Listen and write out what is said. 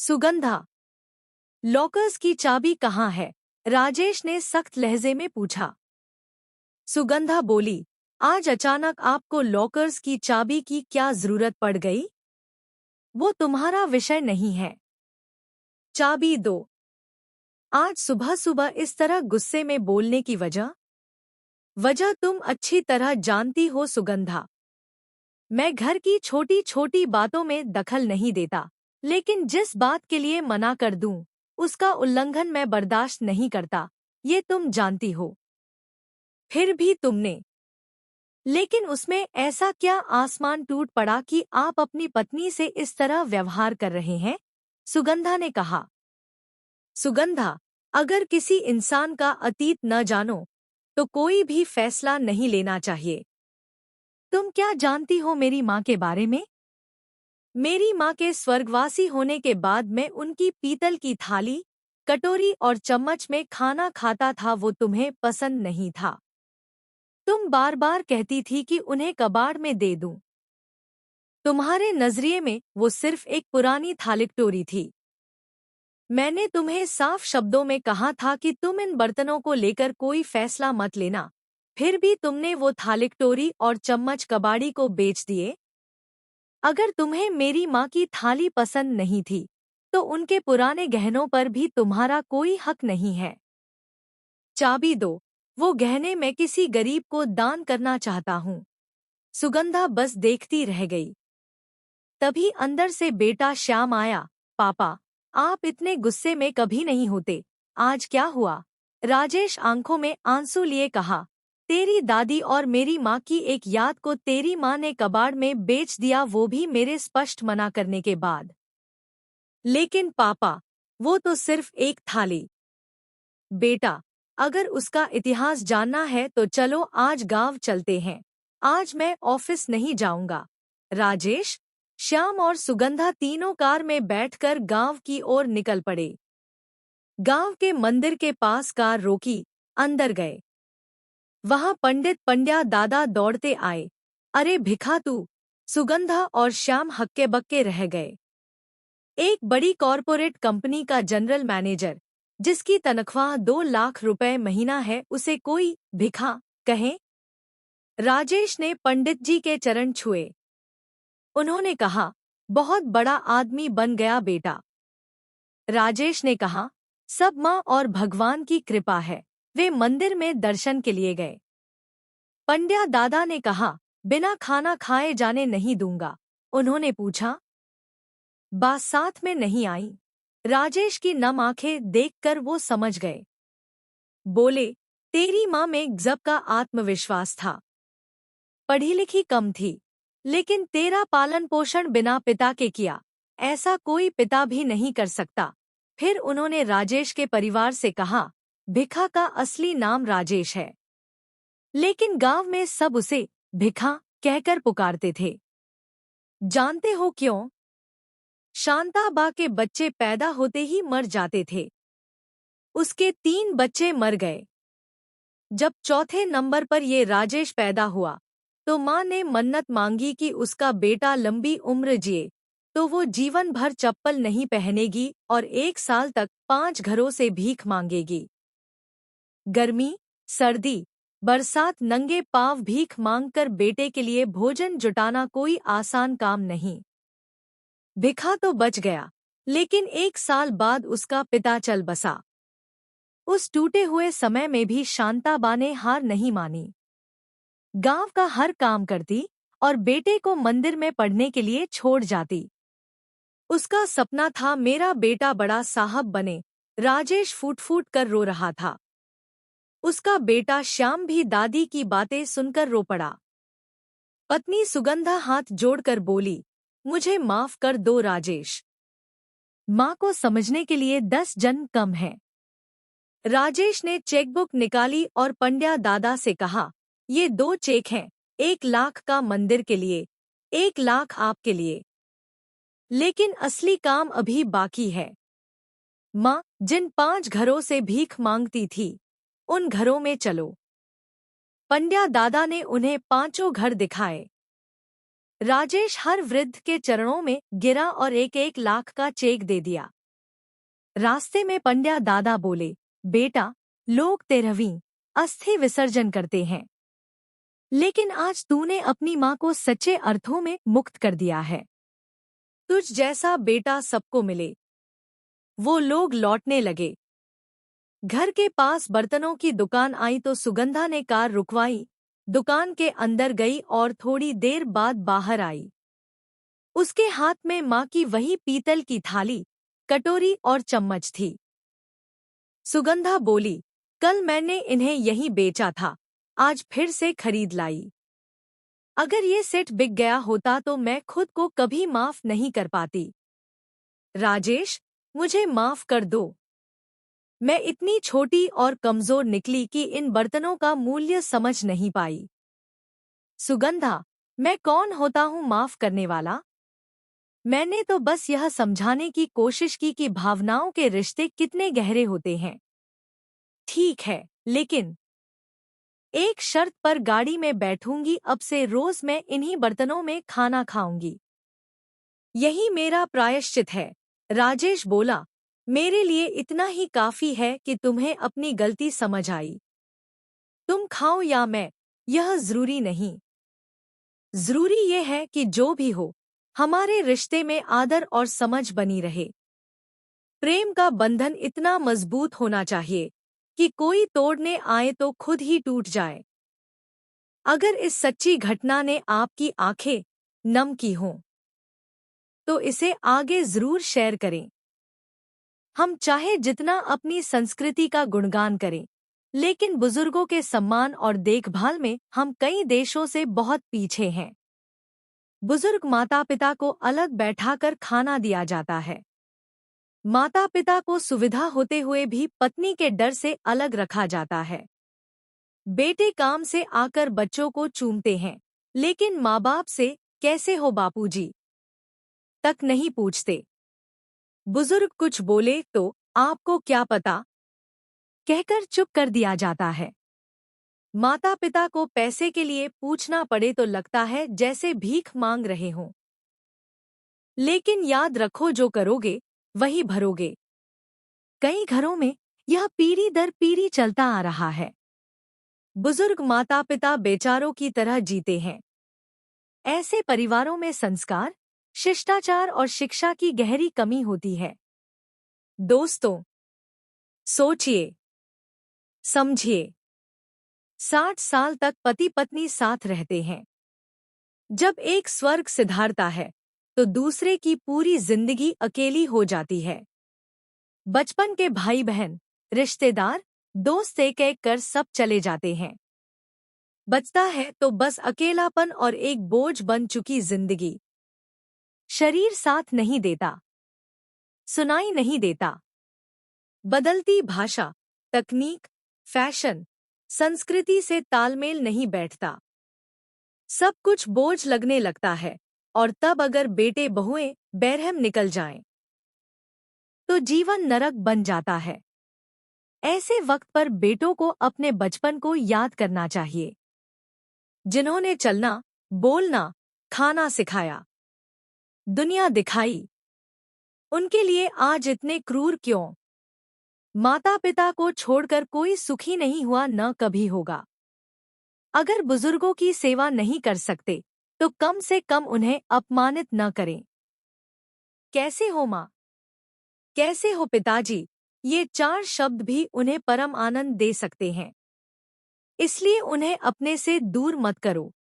Sugandha, lockers की चाबी कहाँ है? राजेश ने सख्त लहजे में पूछा। सुगंधा बोली, आज अचानक आपको लॉकर्स की चाबी की क्या जरूरत पड़ गई? वो तुम्हारा विषय नहीं है। चाबी दो। आज सुबह सुबह इस तरह गुस्से में बोलने की वजह तुम अच्छी तरह जानती हो सुगंधा। मैं घर की छोटी छोटी बातों में दखल नहीं देता, लेकिन जिस बात के लिए मना कर दूं, उसका उल्लंघन मैं बर्दाश्त नहीं करता, ये तुम जानती हो। फिर भी तुमने। लेकिन उसमें ऐसा क्या आसमान टूट पड़ा कि आप अपनी पत्नी से इस तरह व्यवहार कर रहे हैं? सुगंधा ने कहा। सुगंधा, अगर किसी इंसान का अतीत न जानो, तो कोई भी फैसला नहीं लेना चाहिए। तुम क्या जानती हो मेरी माँ के बारे में? मेरी माँ के स्वर्गवासी होने के बाद मैं उनकी पीतल की थाली, कटोरी और चम्मच में खाना खाता था, वो तुम्हें पसंद नहीं था। तुम बार बार कहती थी कि उन्हें कबाड़ में दे दूं। तुम्हारे नजरिए में वो सिर्फ एक पुरानी थालिकटोरी थी। मैंने तुम्हें साफ शब्दों में कहा था कि तुम इन बर्तनों को लेकर कोई फैसला मत लेना, फिर भी तुमने वो थालिकटोरी और चम्मच कबाड़ी को बेच दिए। अगर तुम्हें मेरी माँ की थाली पसंद नहीं थी, तो उनके पुराने गहनों पर भी तुम्हारा कोई हक नहीं है। चाबी दो, वो गहने मैं किसी गरीब को दान करना चाहता हूँ। सुगंधा बस देखती रह गई। तभी अंदर से बेटा श्याम आया। पापा, आप इतने गुस्से में कभी नहीं होते, आज क्या हुआ? राजेश आंखों में आंसू लिए कहा, तेरी दादी और मेरी माँ की एक याद को तेरी माँ ने कबाड़ में बेच दिया, वो भी मेरे स्पष्ट मना करने के बाद। लेकिन पापा, वो तो सिर्फ एक थाली। बेटा, अगर उसका इतिहास जानना है तो चलो आज गांव चलते हैं। आज मैं ऑफिस नहीं जाऊंगा। राजेश, श्याम और सुगंधा तीनों कार में बैठकर गांव की ओर निकल पड़े। गांव के मंदिर के पास कार रोकी, अंदर गए। वहां पंडित पंड्या दादा दौड़ते आए। अरे भिखा तू! सुगंधा और श्याम हक्के बक्के रह गए। एक बड़ी कॉरपोरेट कंपनी का जनरल मैनेजर, जिसकी तनख्वाह 2 लाख रुपए महीना है, उसे कोई भिखा कहे? राजेश ने पंडित जी के चरण छुए। उन्होंने कहा, बहुत बड़ा आदमी बन गया बेटा। राजेश ने कहा, सब माँ और भगवान की कृपा है। वे मंदिर में दर्शन के लिए गए। पंड्या दादा ने कहा, बिना खाना खाए जाने नहीं दूंगा। उन्होंने पूछा, बात साथ में नहीं आई? राजेश की नम आंखें देखकर वो समझ गए। बोले, तेरी माँ में गजब का आत्मविश्वास था। पढ़ी लिखी कम थी, लेकिन तेरा पालन पोषण बिना पिता के किया, ऐसा कोई पिता भी नहीं कर सकता। फिर उन्होंने राजेश के परिवार से कहा, भिखा का असली नाम राजेश है, लेकिन गांव में सब उसे भिखा कहकर पुकारते थे। जानते हो क्यों? शांताबा के बच्चे पैदा होते ही मर जाते थे। उसके 3 बच्चे मर गए। जब चौथे नंबर पर ये राजेश पैदा हुआ, तो माँ ने मन्नत मांगी कि उसका बेटा लंबी उम्र जिए, तो वो जीवन भर चप्पल नहीं पहनेगी और 1 साल तक 5 घरों से भीख मांगेगी। गर्मी, सर्दी, बरसात नंगे पांव भीख मांगकर बेटे के लिए भोजन जुटाना कोई आसान काम नहीं। भिखा तो बच गया, लेकिन 1 साल बाद उसका पिता चल बसा। उस टूटे हुए समय में भी शांताबा ने हार नहीं मानी। गांव का हर काम करती और बेटे को मंदिर में पढ़ने के लिए छोड़ जाती। उसका सपना था मेरा बेटा बड़ा साहब बने। राजेश फूट फूट कर रो रहा था। उसका बेटा श्याम भी दादी की बातें सुनकर रो पड़ा। पत्नी सुगंधा हाथ जोड़कर बोली, मुझे माफ कर दो राजेश। माँ को समझने के लिए 10 जन्म कम है। राजेश ने चेकबुक निकाली और पंड्या दादा से कहा, ये 2 चेक हैं, 1 लाख का मंदिर के लिए, 1 लाख आपके लिए। लेकिन असली काम अभी बाकी है। माँ जिन 5 घरों से भीख मांगती थी, उन घरों में चलो। पंड्या दादा ने उन्हें 5 घर दिखाए। राजेश हर वृद्ध के चरणों में गिरा और 1-1 लाख का चेक दे दिया। रास्ते में पंड्या दादा बोले, बेटा, लोग 13वीं अस्थि विसर्जन करते हैं, लेकिन आज तूने अपनी माँ को सच्चे अर्थों में मुक्त कर दिया है। तुझ जैसा बेटा सबको मिले। वो लोग लौटने लगे। घर के पास बर्तनों की दुकान आई तो सुगंधा ने कार रुकवाई, दुकान के अंदर गई और थोड़ी देर बाद बाहर आई। उसके हाथ में माँ की वही पीतल की थाली, कटोरी और चम्मच थी। सुगंधा बोली, कल मैंने इन्हें यहीं बेचा था, आज फिर से खरीद लाई। अगर ये सेट बिक गया होता तो मैं खुद को कभी माफ नहीं कर पाती। राजेश, मुझे माफ कर दो। मैं इतनी छोटी और कमजोर निकली कि इन बर्तनों का मूल्य समझ नहीं पाई। सुगंधा, मैं कौन होता हूँ माफ करने वाला? मैंने तो बस यह समझाने की कोशिश की कि भावनाओं के रिश्ते कितने गहरे होते हैं। ठीक है, लेकिन एक शर्त पर गाड़ी में बैठूंगी, अब से रोज मैं इन्हीं बर्तनों में खाना खाऊंगी। यही मेरा प्रायश्चित है। राजेश बोला, मेरे लिए इतना ही काफी है कि तुम्हें अपनी गलती समझ आई। तुम खाओ या मैं, यह जरूरी नहीं। जरूरी यह है कि जो भी हो, हमारे रिश्ते में आदर और समझ बनी रहे। प्रेम का बंधन इतना मजबूत होना चाहिए कि कोई तोड़ने आए तो खुद ही टूट जाए। अगर इस सच्ची घटना ने आपकी आंखें नम की हों, तो इसे आगे जरूर शेयर करें। हम चाहे जितना अपनी संस्कृति का गुणगान करें, लेकिन बुजुर्गों के सम्मान और देखभाल में हम कई देशों से बहुत पीछे हैं। बुजुर्ग माता पिता को अलग बैठाकर खाना दिया जाता है। माता पिता को सुविधा होते हुए भी पत्नी के डर से अलग रखा जाता है। बेटे काम से आकर बच्चों को चूमते हैं, लेकिन माँ बाप से कैसे हो बापूजी तक नहीं पूछते। बुजुर्ग कुछ बोले तो आपको क्या पता कहकर चुप कर दिया जाता है। माता पिता को पैसे के लिए पूछना पड़े तो लगता है जैसे भीख मांग रहे हों। लेकिन याद रखो, जो करोगे वही भरोगे। कई घरों में यह पीढ़ी दर पीढ़ी चलता आ रहा है। बुजुर्ग माता पिता बेचारों की तरह जीते हैं। ऐसे परिवारों में संस्कार, शिष्टाचार और शिक्षा की गहरी कमी होती है। दोस्तों, सोचिए, समझिए। 60 साल तक पति पत्नी साथ रहते हैं। जब एक स्वर्ग सिधारता है तो दूसरे की पूरी जिंदगी अकेली हो जाती है। बचपन के भाई बहन, रिश्तेदार, दोस्त एक एक कर सब चले जाते हैं। बचता है तो बस अकेलापन और एक बोझ बन चुकी जिंदगी। शरीर साथ नहीं देता, सुनाई नहीं देता। बदलती भाषा, तकनीक, फैशन, संस्कृति से तालमेल नहीं बैठता। सब कुछ बोझ लगने लगता है, और तब अगर बेटे बहुएं बेरहम निकल जाएं, तो जीवन नरक बन जाता है। ऐसे वक्त पर बेटों को अपने बचपन को याद करना चाहिए, जिन्होंने चलना, बोलना, खाना सिखाया, दुनिया दिखाई। उनके लिए आज इतने क्रूर क्यों? माता पिता को छोड़कर कोई सुखी नहीं हुआ, न कभी होगा। अगर बुजुर्गों की सेवा नहीं कर सकते तो कम से कम उन्हें अपमानित न करें। कैसे हो माँ? कैसे हो पिताजी? ये 4 शब्द भी उन्हें परम आनंद दे सकते हैं। इसलिए उन्हें अपने से दूर मत करो।